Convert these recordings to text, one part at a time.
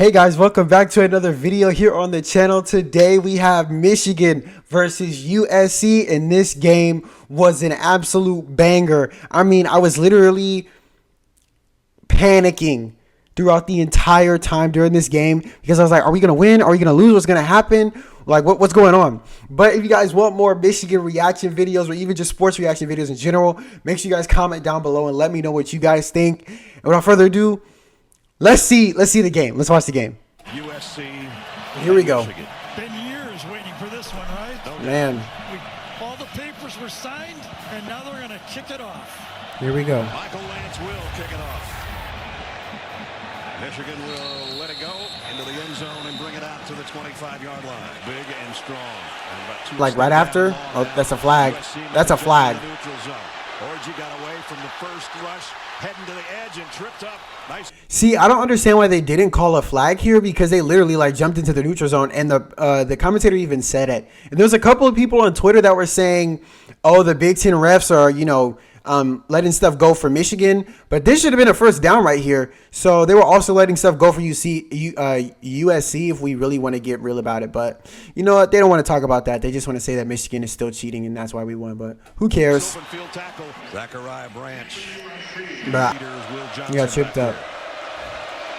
Hey guys, welcome back to another video here on the channel. Today we have Michigan versus USC, and this game was an absolute banger. I mean, I was literally panicking throughout the entire time during this game because I was like, are we going to win? Are we going to lose? What's going to happen? Like, what's going on? But if you guys want more Michigan reaction videos or even just sports reaction videos in general, make sure you guys comment down below and let me know what you guys think. And without further ado, Let's see the game. Let's watch the game. USC. Here we go. Been years waiting for this one, right? Man. All the papers were signed, and now they're going to kick it off. Here we go. Michael Lance will kick it off. Michigan will let it go into the end zone and bring it out to the 25-yard line. Big and strong. And like right after? Oh, that's a flag. That's a flag. Orji got away from the first rush, heading to the edge and tripped up. Nice. See, I don't understand why they didn't call a flag here because they literally like jumped into the neutral zone, and the commentator even said it. And there's a couple of people on Twitter that were saying, "Oh, the Big Ten refs are, letting stuff go for Michigan," but this should have been a first down right here. So they were also letting stuff go for USC if we really want to get real about it. But you know what? They don't want to talk about that. They just want to say that Michigan is still cheating and that's why we won. But who cares? Open field tackle. Zachariah Branch. Bah. He got tripped up.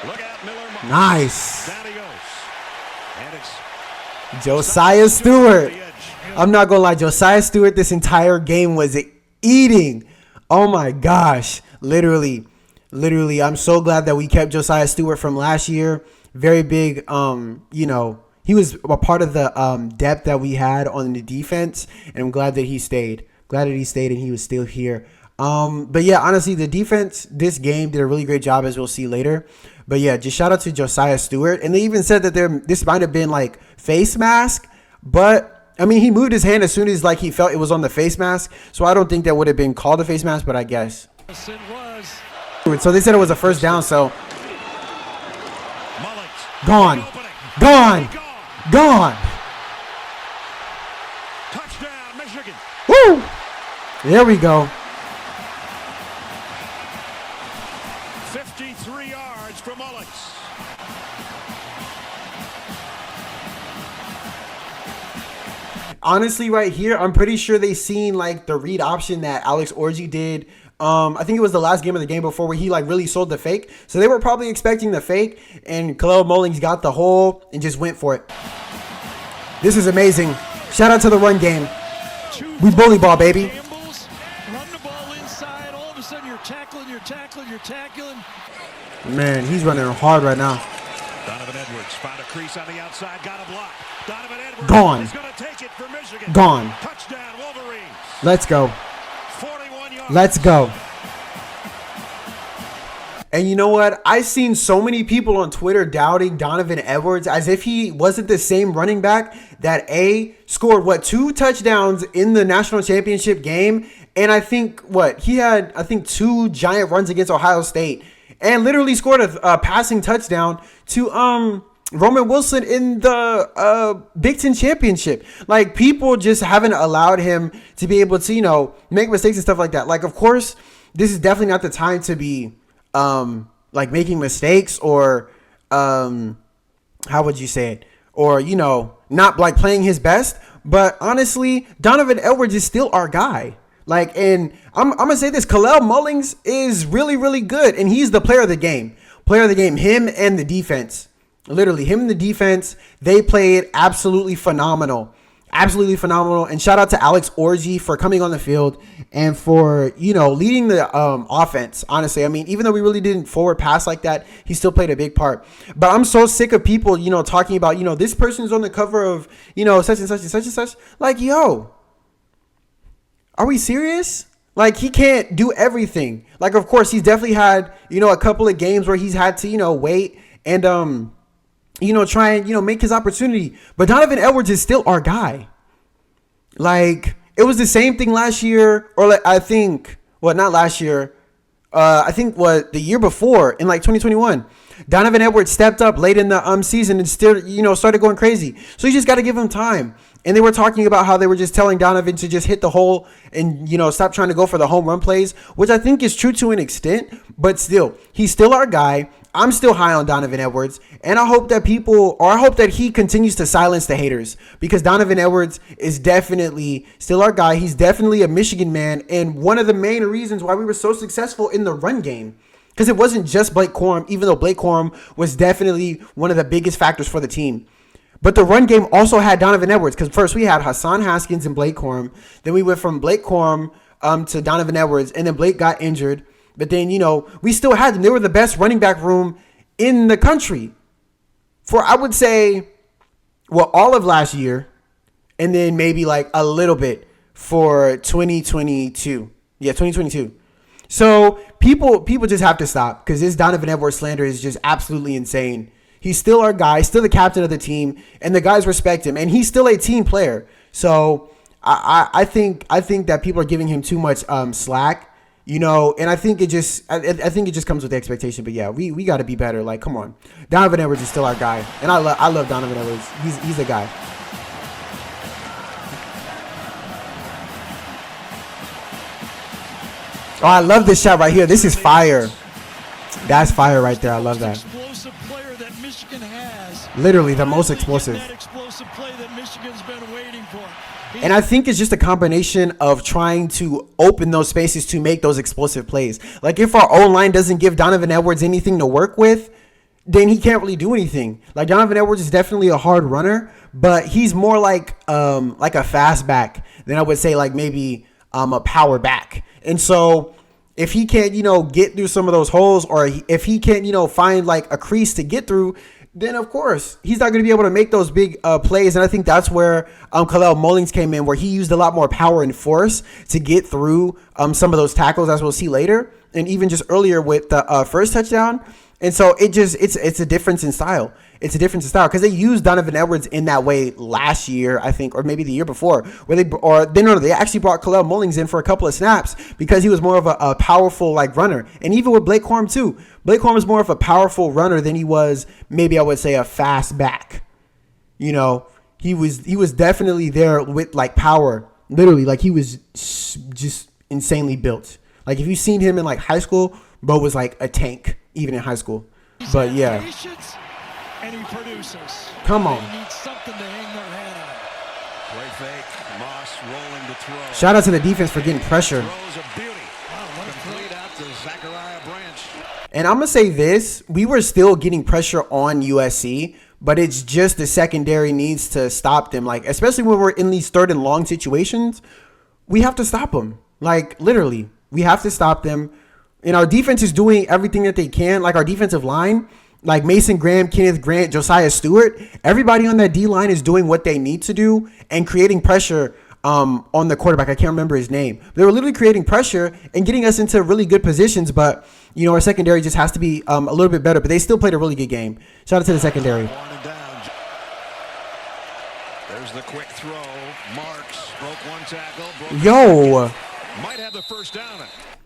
Look out, Miller. Nice. Down he goes. And it's Josiah Stewart. I'm not going to lie. Josiah Stewart this entire game was eating. Oh my gosh. Literally. I'm so glad that we kept Josiah Stewart from last year. Very big, he was a part of the depth that we had on the defense, and I'm glad that he stayed. Glad that he stayed and he was still here. But yeah, honestly, the defense this game did a really great job, as we'll see later. But yeah, just shout out to Josiah Stewart. And they even said that this might have been like face mask, but I mean, he moved his hand as soon as like he felt it was on the face mask. So I don't think that would have been called a face mask, but I guess. Yes, it was. So they said it was a first down. So gone. touchdown, Michigan. Woo! There we go. 53 yards for Mullins. Honestly, right here, I'm pretty sure they seen like the read option that Alex Orji did. I think it was the last game of the game before where he like really sold the fake. So they were probably expecting the fake, and Kalel Mullings got the hole and just went for it. This is amazing. Shout out to the run game. We bully ball, baby. Run the ball inside. All of a sudden, you're tackling. Man, he's running hard right now. Donovan Edwards found a crease on the outside, got a block. Donovan Edwards Gone. is going to take it for Michigan. Gone. Touchdown, Wolverines. Let's go. 41 yards. Let's go. And you know what? I've seen so many people on Twitter doubting Donovan Edwards as if he wasn't the same running back that scored 2 touchdowns in the national championship game. And I think he had 2 giant runs against Ohio State and literally scored a passing touchdown to Roman Wilson in the Big Ten championship. Like, people just haven't allowed him to be able to, make mistakes and stuff like that. Like, of course, this is definitely not the time to be like making mistakes or how would you say it? Or, not like playing his best. But honestly, Donovan Edwards is still our guy. Like, and I'm going to say this, Kalel Mullings is really, really good. And he's the player of the game. Him and the defense. Literally, him and the defense, they played absolutely phenomenal. And shout out to Alex Orji for coming on the field and for, leading the offense. Honestly, I mean, even though we really didn't forward pass like that, he still played a big part. But I'm so sick of people, talking about, this person's on the cover of, such and such and such and such. Like, yo, are we serious? Like, he can't do everything. Like, of course, he's definitely had, a couple of games where he's had to, wait and, try and, make his opportunity. But Donovan Edwards is still our guy. Like, it was the same thing last year, or like, I think, not last year. I think the year before in like 2021. Donovan Edwards stepped up late in the season and still, started going crazy. So you just got to give him time. And they were talking about how they were just telling Donovan to just hit the hole and, stop trying to go for the home run plays, which I think is true to an extent. But still, he's still our guy. I'm still high on Donovan Edwards, and I hope that he continues to silence the haters, because Donovan Edwards is definitely still our guy. He's definitely a Michigan man, and one of the main reasons why we were so successful in the run game, because it wasn't just Blake Corum, even though Blake Corum was definitely one of the biggest factors for the team. But the run game also had Donovan Edwards, because first we had Hassan Haskins and Blake Corum. Then we went from Blake Corum to Donovan Edwards, and then Blake got injured. But then, we still had them. They were the best running back room in the country for, I would say, all of last year, and then maybe like a little bit for 2022. Yeah, 2022. So people just have to stop, because this Donovan Edwards slander is just absolutely insane. He's still our guy, still the captain of the team, and the guys respect him, and he's still a team player. So I think that people are giving him too much slack. And I think it just comes with the expectation. But yeah, we got to be better. Like, come on, Donovan Edwards is still our guy, and I love Donovan Edwards. He's a guy. Oh, I love this shot right here. This is fire. That's fire right there. I love that. Explosive player that Michigan has. Literally the most explosive. That explosive play that Michigan's been waiting for. And I think it's just a combination of trying to open those spaces to make those explosive plays. Like, if our O-line doesn't give Donovan Edwards anything to work with, then he can't really do anything. Like, Donovan Edwards is definitely a hard runner, but he's more like a fast back than I would say like maybe a power back. And so if he can't, get through some of those holes, or if he can't, find like a crease to get through, then of course he's not going to be able to make those big plays. And I think that's where Kalel Mullings came in, where he used a lot more power and force to get through some of those tackles, as we'll see later, and even just earlier with the first touchdown. And so it's a difference in style. It's a difference in style, because they used Donovan Edwards in that way last year, I think, or maybe the year before, where they actually brought Kalel Mullings in for a couple of snaps, because he was more of a powerful like runner. And even with Blake Corum too, Blake Corum was more of a powerful runner than he was, maybe I would say, a fast back. He was definitely there with like power, literally, like he was just insanely built. Like, if you've seen him in like high school, Bo was like a tank even in high school. But yeah. And he produces. Come on. They need something to hang their hat on. Play fake. Moss rolling to throw. Shout out to the defense for getting pressure. Throws a beauty. Complete out to Zachariah Branch. And I'm going to say this. We were still getting pressure on USC, but it's just the secondary needs to stop them. Like, especially when we're in these third and long situations, we have to stop them. Like, literally, we have to stop them. And our defense is doing everything that they can. Like, our defensive line, like Mason Graham, Kenneth Grant, Josiah Stewart, everybody on that D line is doing what they need to do and creating pressure on the quarterback. I can't remember his name. They were literally creating pressure and getting us into really good positions. But, our secondary just has to be a little bit better. But they still played a really good game. Shout out to the secondary. There's the quick throw. Marks broke one tackle. Might have the first down.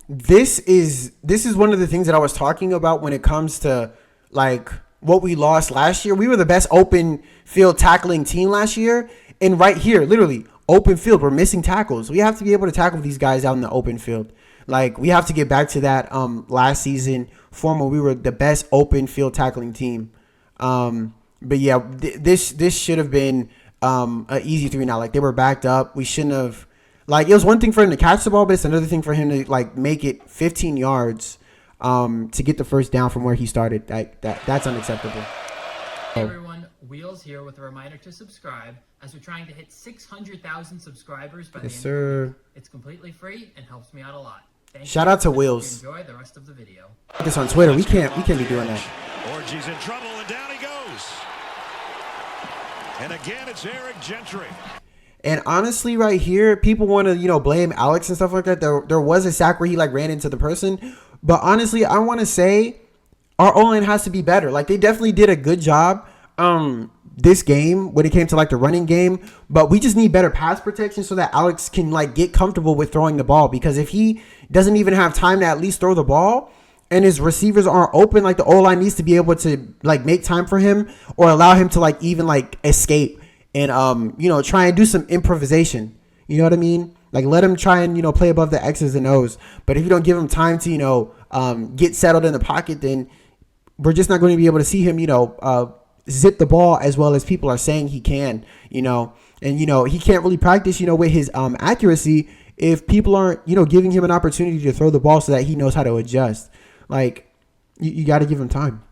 This is one of the things that I was talking about when it comes to like what we lost last year. We were the best open field tackling team last year, and right here, literally open field, we're missing tackles. We have to be able to tackle these guys out in the open field. Like, we have to get back to that last season form where we were the best open field tackling team. But yeah, this should have been an easy 3-and-out. Like, they were backed up. We shouldn't have. Like, it was one thing for him to catch the ball, but it's another thing for him to like make it 15 yards to get the first down from where he started. That's unacceptable. Hey everyone, Wheels here with a reminder to subscribe as we're trying to hit 600,000 subscribers by the end of the year. It's completely free and helps me out a lot. Shout out to Wheels. Enjoy the rest of the video. This on Twitter. We can't be doing that. Orgy's in trouble, and down he goes. And again, it's Eric Gentry. And honestly, right here, people want to, blame Alex and stuff like that. There was a sack where he like ran into the person. But honestly, I want to say our O-line has to be better. Like, they definitely did a good job this game when it came to like the running game. But we just need better pass protection so that Alex can like get comfortable with throwing the ball. Because if he doesn't even have time to at least throw the ball and his receivers aren't open, like, the O-line needs to be able to like make time for him or allow him to like even like escape. And, try and do some improvisation. You know what I mean? Like, let him try and, play above the X's and O's. But if you don't give him time to, get settled in the pocket, then we're just not going to be able to see him, zip the ball as well as people are saying he can, and, he can't really practice, with his accuracy if people aren't, giving him an opportunity to throw the ball so that he knows how to adjust. Like, you got to give him time.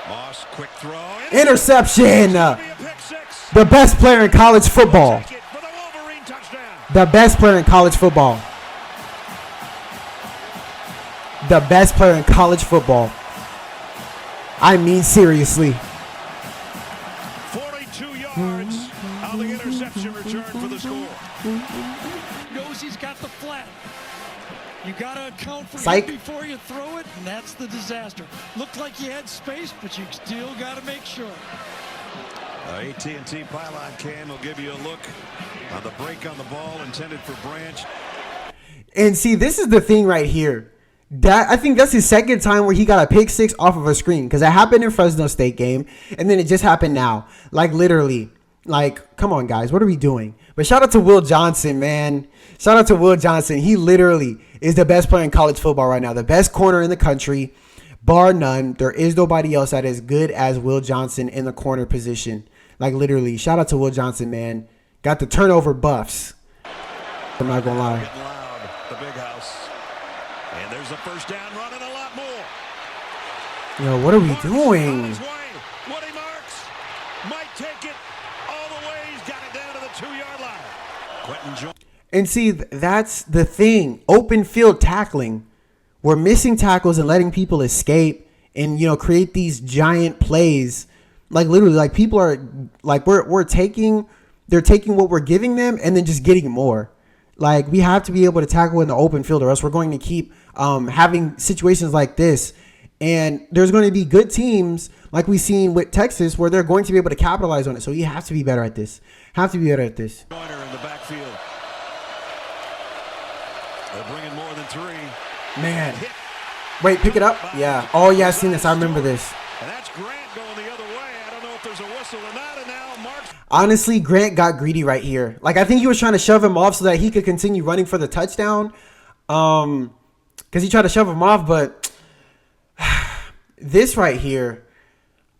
Moss, quick throw. Interception. The best player in college football. The best player in college football. The best player in college football. I mean, seriously. 42 yards on the interception return for the score. Knows he's got the flat. You got to account for Psych. it before you throw it, and that's the disaster. Looked like you had space, but you still got to make sure. AT&T pylon cam will give you a look on the break on the ball intended for Branch. And see, this is the thing right here. I think that's his second time where he got a pick six off of a screen, because it happened in Fresno State game, and then it just happened now. Like, literally. Like, come on, guys. What are we doing? But shout out to Will Johnson, man. Shout out to Will Johnson. He literally is the best player in college football right now. The best corner in the country, bar none. There is nobody else that is good as Will Johnson in the corner position. Like, literally. Shout out to Will Johnson, man. Got the turnover buffs. I'm not going to lie. Getting loud, the big house. And there's a first down run and a lot more. Yo, what are we doing? Woody Marks might take it all the way. He's got it down to the 2-yard line. Quentin Jones. And see, that's the thing. Open field tackling. We're missing tackles and letting people escape and, create these giant plays. Like, literally, like, people are, like, they're taking what we're giving them and then just getting more. Like, we have to be able to tackle in the open field, or else we're going to keep having situations like this. And there's going to be good teams, like we've seen with Texas, where they're going to be able to capitalize on it. So you have to be better at this. Have to be better at this. Joyner in the backfield. They're bringing more than 3. Man. Wait, pick it up? Yeah. Oh, yeah, I've seen this. I remember this. And that's Grant going the other way. I don't know if there's a whistle or not. And now Marks. Honestly, Grant got greedy right here. Like, I think he was trying to shove him off so that he could continue running for the touchdown. Because he tried to shove him off, but this right here,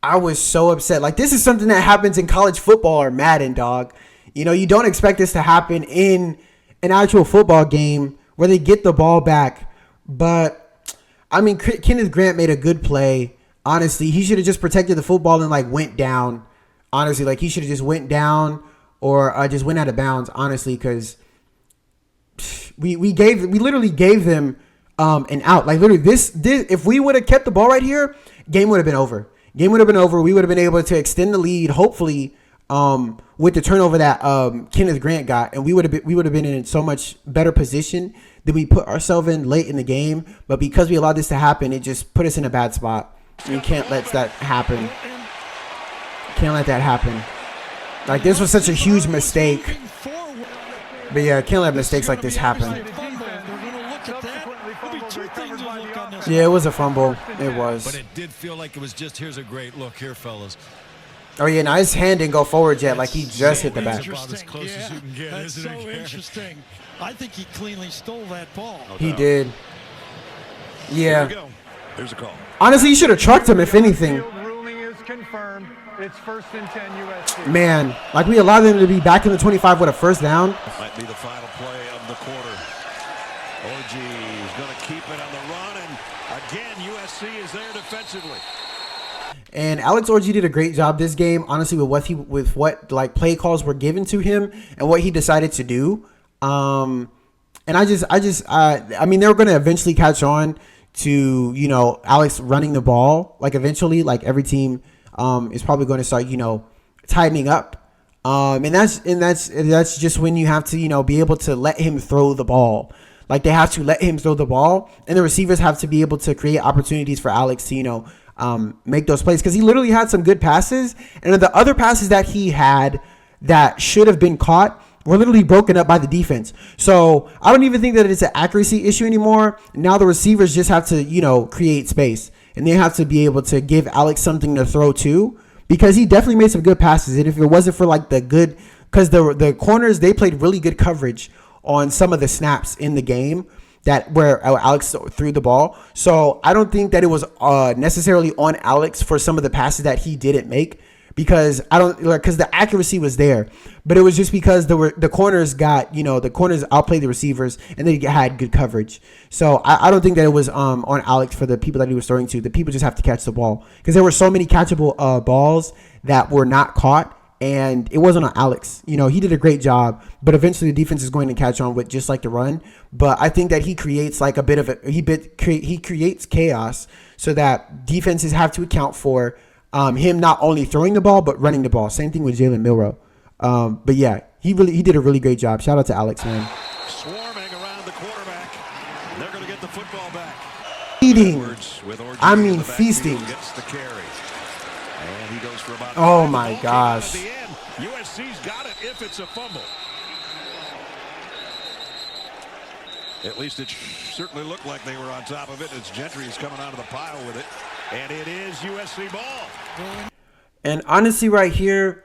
I was so upset. Like, this is something that happens in college football or Madden, dog. You don't expect this to happen in an actual football game where they get the ball back. But, I mean, Kenneth Grant made a good play. Honestly, he should have just protected the football and, like, went down. Honestly, like, he should have just went down or just went out of bounds, honestly, because we literally gave them an out. Like, literally, this if we would have kept the ball right here, game would have been over. Game would have been over. We would have been able to extend the lead, hopefully, with the turnover that Kenneth Grant got, and we would have been in so much better position than we put ourselves in late in the game. But because we allowed this to happen, it just put us in a bad spot. You can't let that happen. Can't let that happen. Like, this was such a huge mistake. But yeah, can't let mistakes like this happen. Yeah, it was a fumble. It was. But it did feel like it was just, here's a great look here, fellas. Oh, yeah, now his hand didn't go forward yet. Like, he just hit the back. As close as you can get, that's so isn't it, interesting. I think he cleanly stole that ball. He did. Yeah. Here we go. There's a call. Honestly, you should have trucked him, if anything. Ruling is confirmed. It's 1st and 10 USC. Man, like, we allowed them to be back in the 25 with a first down. Might be the final play of the quarter. OG is going to keep it on the run, and again, USC is there defensively. And Alex Orji did a great job this game, honestly, with what like play calls were given to him and what he decided to do. And I mean, they were going to eventually catch on to, Alex running the ball. Like, eventually, like, every team is probably going to start, tightening up. And that's just when you have to, be able to let him throw the ball. Like, they have to let him throw the ball, and the receivers have to be able to create opportunities for Alex to, make those plays, because he literally had some good passes, and the other passes that he had that should have been caught were literally broken up by the defense. So I don't even think that it's an accuracy issue anymore. Now the receivers just have to, create space, and they have to be able to give Alex something to throw to, because he definitely made some good passes. And if it wasn't for because the corners, they played really good coverage on some of the snaps in the game. where Alex threw the ball. So I don't think that it was necessarily on Alex for some of the passes that he didn't make, because because the accuracy was there, but it was just because the corners outplayed the receivers and they had good coverage. So I don't think that it was on Alex for the people that he was throwing to. The people just have to catch the ball, because there were so many catchable balls that were not caught. And it wasn't on Alex. He did a great job, but eventually the defense is going to catch on with just like the run. But I think that he creates like a bit of he creates chaos so that defenses have to account for him not only throwing the ball but running the ball. Same thing with Jalen Milroe. But yeah, he did a really great job. Shout out to Alex, man. Swarming around the quarterback. They're going to get the football back. Feeding. Feasting. Gets the carry. And he goes for about oh my gosh. At the end. USC's got it if it's a fumble. At least it certainly looked like they were on top of it. It's Gentry's coming out of the pile with it. And it is USC ball. And honestly, right here,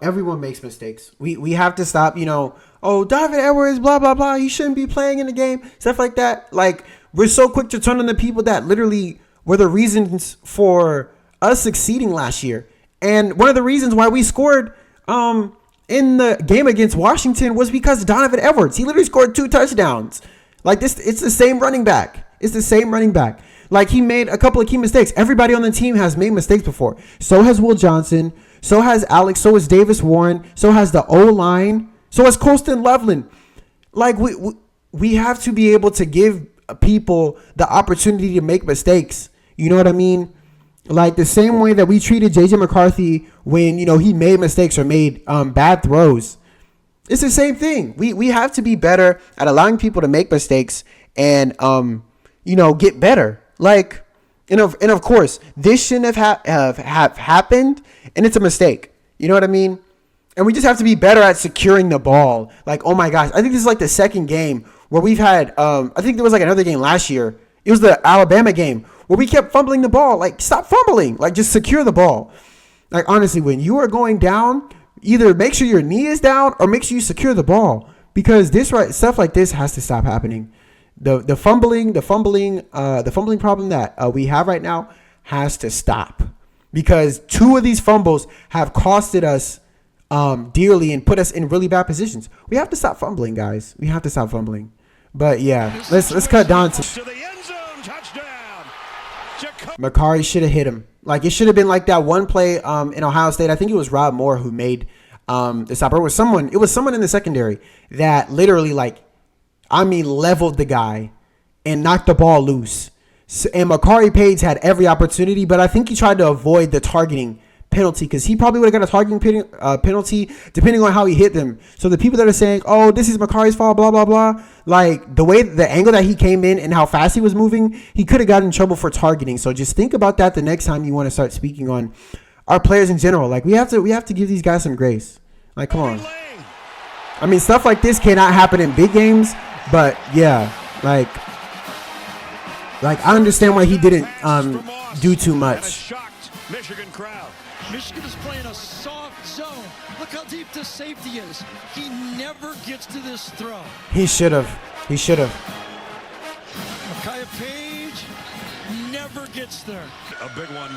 everyone makes mistakes. We have to stop, Donovan Edwards, blah, blah, blah. He shouldn't be playing in the game. Stuff like that. Like, we're so quick to turn on the people that literally were the reasons for us succeeding last year. And one of the reasons why we scored in the game against Washington was because of Donovan Edwards. He literally scored 2 touchdowns. Like this, it's the same running back. Like, he made a couple of key mistakes. Everybody on the team has made mistakes before. So has Will Johnson. So has Alex. So has Davis Warren. So has the O-line. So has Colston Loveland. Like, we have to be able to give people the opportunity to make mistakes. You know what I mean? Like, the same way that we treated J.J. McCarthy when, he made mistakes or made bad throws. It's the same thing. We have to be better at allowing people to make mistakes and, get better. Like, and of course, this shouldn't have happened, and it's a mistake. You know what I mean? And we just have to be better at securing the ball. Like, oh my gosh, I think this is like the second game where we've had, I think there was like another game last year. It was the Alabama game where we kept fumbling the ball. Like, stop fumbling. Like, just secure the ball. Like, honestly, when you are going down, either make sure your knee is down or make sure you secure the ball, because stuff like this has to stop happening. The fumbling problem that we have right now has to stop, because 2 of these fumbles have costed us dearly and put us in really bad positions. We have to stop fumbling, guys. We have to stop fumbling. But yeah, let's cut down to the end zone. Touchdown. Makari should have hit him. Like, it should have been like that one play in Ohio State. I think it was Rob Moore who made the stop. It was someone in the secondary that literally leveled the guy and knocked the ball loose. And Makari Page had every opportunity, but I think he tried to avoid the targeting penalty, because he probably would have got a targeting penalty depending on how he hit them. So the people that are saying, oh, this is Makari's fault, blah, blah, blah, like the angle that he came in and how fast he was moving, he could have gotten in trouble for targeting. So just think about that the next time you want to start speaking on our players in general. Like, we have to give these guys some grace. Like, come on. I mean, stuff like this cannot happen in big games, but yeah, like I understand why he didn't do too much. Michigan crowd. Michigan is playing a soft zone. Look how deep this safety is. He never gets to this throw. He should have. Micaiah Page never gets there. A big one.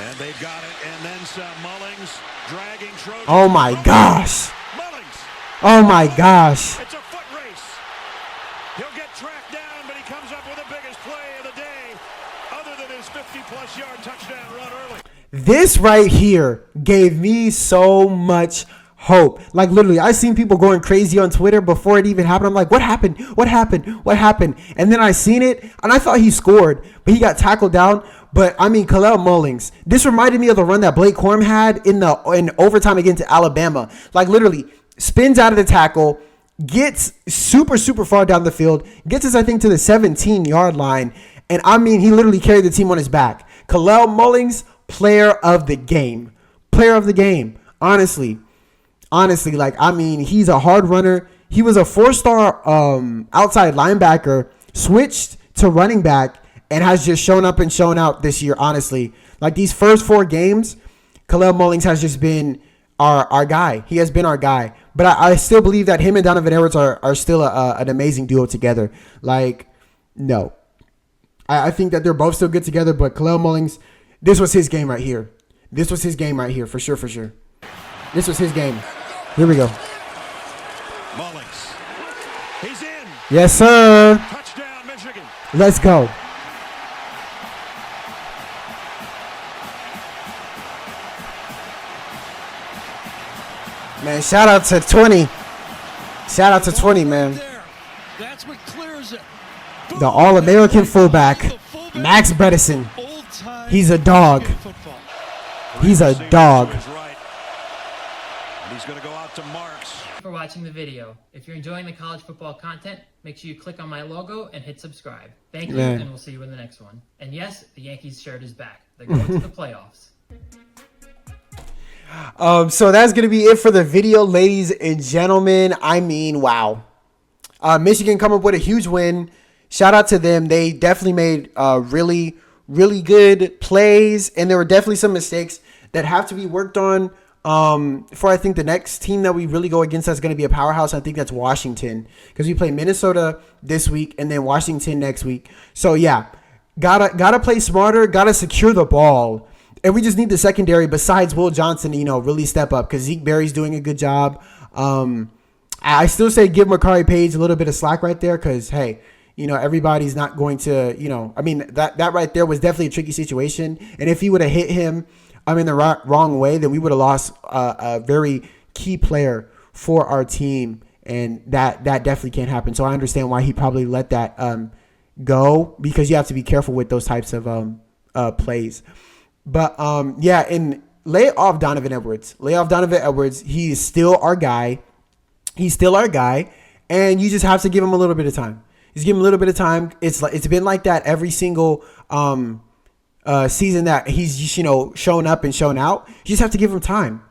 And they got it. And then some. Mullings dragging Trojans. Oh my gosh. Mullings. Oh my gosh. It's a foot race. He'll get tracked down, but he comes up with the biggest play of the day, other than his 50-plus yard touchdown run early. This right here gave me so much hope. Like, literally, I seen people going crazy on Twitter before it even happened. I'm like, what happened? And then I seen it, and I thought he scored, but he got tackled down. But I mean, Kalel Mullings, this reminded me of the run that Blake Corum had in overtime against Alabama. Like, literally, spins out of the tackle, gets super far down the field, gets us, I think, to the 17-yard line. And I mean, he literally carried the team on his back. Kalel Mullings, player of the game. Honestly, like, I mean, he's a hard runner. He was a 4-star outside linebacker, switched to running back, and has just shown up and shown out this year, honestly. Like, these first 4 games, Kalel Mullings has just been our guy. He has been our guy. But I still believe that him and Donovan Edwards are still an amazing duo together. Like, no. I think that they're both still good together, but Kalel Mullings, this was his game right here. This was his game right here, for sure, for sure. This was his game. Here we go. Mullings. He's in. Yes, sir. Touchdown, Michigan. Let's go. Man, shout out to 20. Shout out to 20, man. That's what clears it. The All-American fullback, Max Bredesen. He's a dog. He's a dog. He's going to go out to Marks. Thank you for watching the video. If you're enjoying the college football content, make sure you click on my logo and hit subscribe. Thank you, and we'll see you in the next one. And yes, the Yankees shirt is back. They're going to the playoffs. So that's going to be it for the video, ladies and gentlemen. I mean, wow. Michigan come up with a huge win. Shout out to them. They definitely made really, really good plays, and there were definitely some mistakes that have to be worked on for, I think, the next team that we really go against that's going to be a powerhouse. I think that's Washington, because we play Minnesota this week and then Washington next week. So, yeah, gotta play smarter, gotta secure the ball. And we just need the secondary besides Will Johnson to, really step up, because Zeke Berry's doing a good job. I still say give Makari Page a little bit of slack right there, because, hey, everybody's not going to, I mean, that right there was definitely a tricky situation. And if he would have hit him in the wrong way, then we would have lost a very key player for our team. And that definitely can't happen. So I understand why he probably let that go, because you have to be careful with those types of plays. But, yeah, and lay off Donovan Edwards. Lay off Donovan Edwards. He is still our guy. He's still our guy. And you just have to give him a little bit of time. Just give him a little bit of time. It's been like that every single season that he's just, shown up and shown out. You just have to give him time.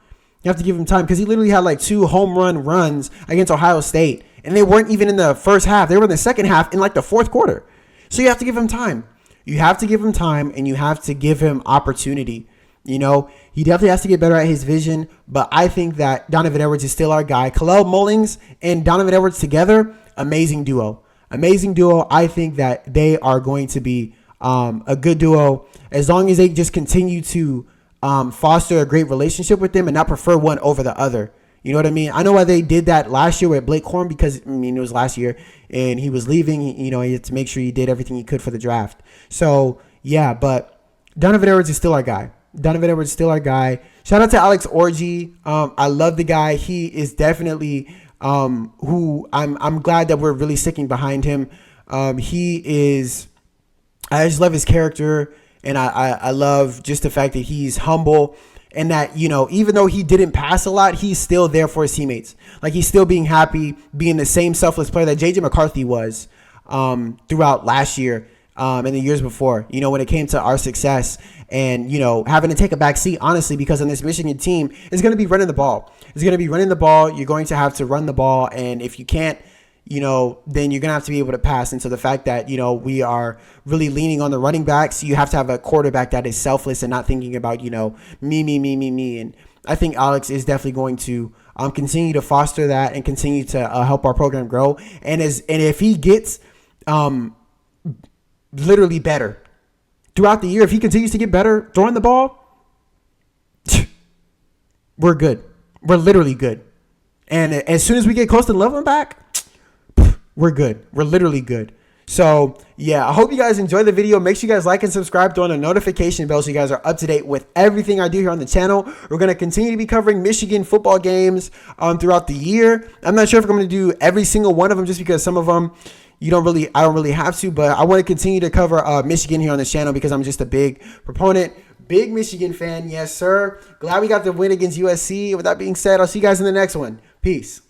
You have to give him time, because he literally had like 2 home run runs against Ohio State. And they weren't even in the first half. They were in the second half in like the fourth quarter. So you have to give him time. You have to give him time, and you have to give him opportunity. He definitely has to get better at his vision, but I think that Donovan Edwards is still our guy. Kalel Mullings and Donovan Edwards together, amazing duo. Amazing duo. I think that they are going to be a good duo as long as they just continue to foster a great relationship with them and not prefer one over the other. You know what I mean? I know why they did that last year with Blake Corum, because, it was last year and he was leaving. He had to make sure he did everything he could for the draft. So, yeah, but Donovan Edwards is still our guy. Donovan Edwards is still our guy. Shout out to Alex Orji. I love the guy. He is definitely who I'm glad that we're really sticking behind him. He is, I just love his character, and I love just the fact that he's humble. And that, even though he didn't pass a lot, he's still there for his teammates. Like, he's still being happy, being the same selfless player that J.J. McCarthy was throughout last year and the years before, when it came to our success. And, having to take a back seat, honestly, because on this Michigan team is going to be running the ball. It's going to be running the ball. You're going to have to run the ball. And if you can't, then you're going to have to be able to pass. And so the fact that, we are really leaning on the running backs, you have to have a quarterback that is selfless and not thinking about, me. And I think Alex is definitely going to continue to foster that and continue to help our program grow. And if he gets literally better throughout the year, if he continues to get better throwing the ball, we're good. We're literally good. And as soon as we get close to leveling back, we're good. We're literally good. So, yeah, I hope you guys enjoy the video. Make sure you guys like and subscribe, throw on the notification bell so you guys are up to date with everything I do here on the channel. We're going to continue to be covering Michigan football games throughout the year. I'm not sure if I'm going to do every single one of them, just because some of them I don't really have to, but I want to continue to cover Michigan here on this channel because I'm just a big proponent, big Michigan fan. Yes, sir. Glad we got the win against USC. With that being said, I'll see you guys in the next one. Peace.